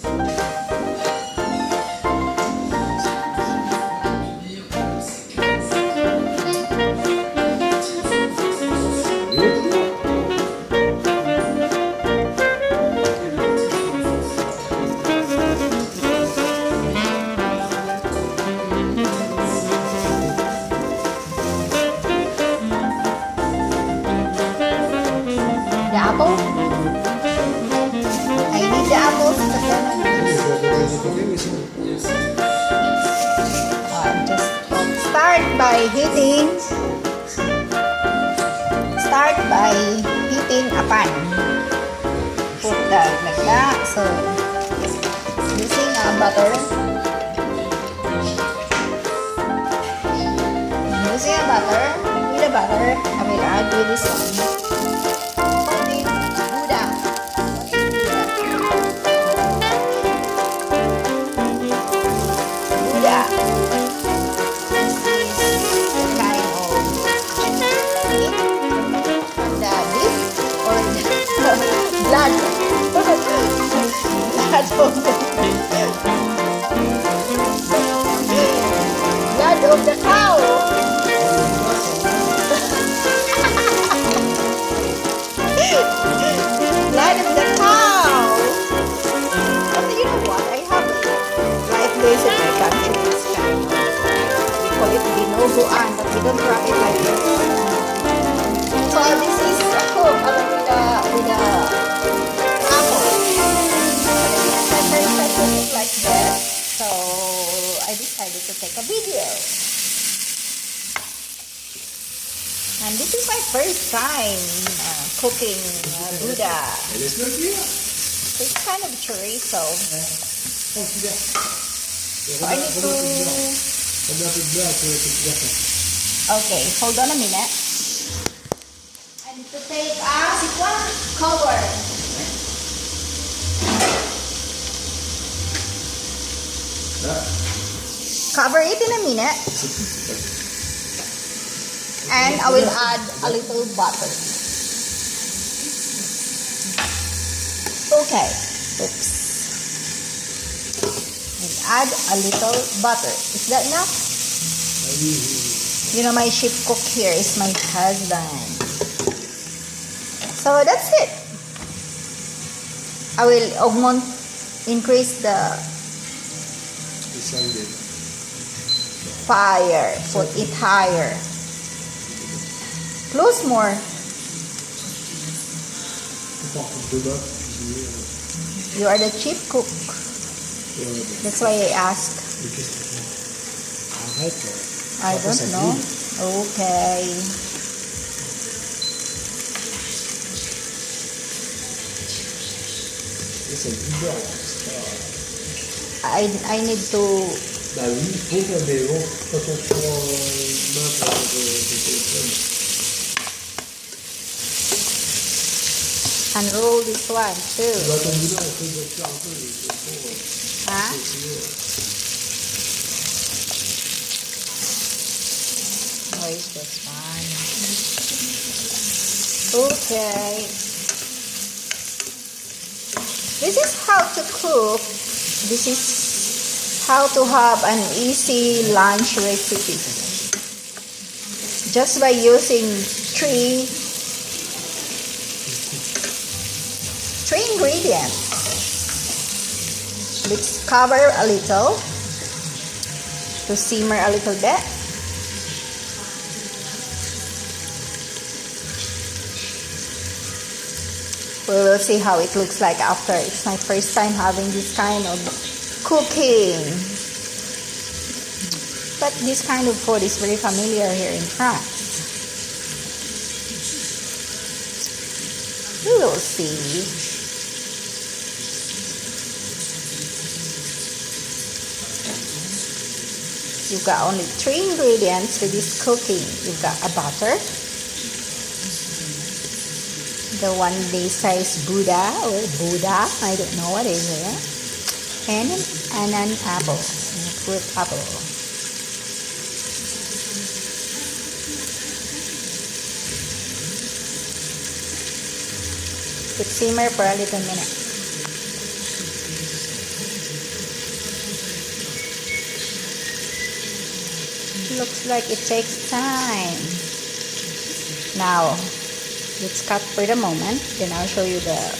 The apple? I need the apples. Just start by heating a pan. Put that like that. So using butter. Using a butter. With the butter, I will add with this one. Blood of the cow. Blood of the cow. But you know what? I have like this in my country. We call it dinuguan, but we don't wrap it like this. So this is cooked along with the apple. Like that, so I decided to take a video, and this is my first time cooking Buddha. It's kind of chorizo, so I need to. Okay, hold on a minute. I need to take a cover. Cover it in a minute, and I will add a little butter. Okay, oops. And add a little butter. Is that enough? You know, my chef cook here is my husband. So that's it. I will increase the fire, put it higher. Close more. You are the chief cook. That's why I ask. I don't know. Okay. I need to. Bah oui, il faut, mais bon, quand on prend main pour unroll this one too. Bah comme là, on peut faire un peu les Huh? Oh, it's this one. Okay. This is how to cook. This is how to have an easy lunch recipe. Just by using three ingredients. Let's cover a little to simmer a little bit. We will see how it looks like after. It's my first time having this kind of cooking. But this kind of food is very familiar here in France. We will see. You've got only 3 ingredients for this cooking. You've got a butter, the one they say is Buddha or Buddha, I don't know what is it, and an apple, a fruit apple. It simmer for a little minute. looks like it takes time. Now, let's cut for the moment. Then I'll show you the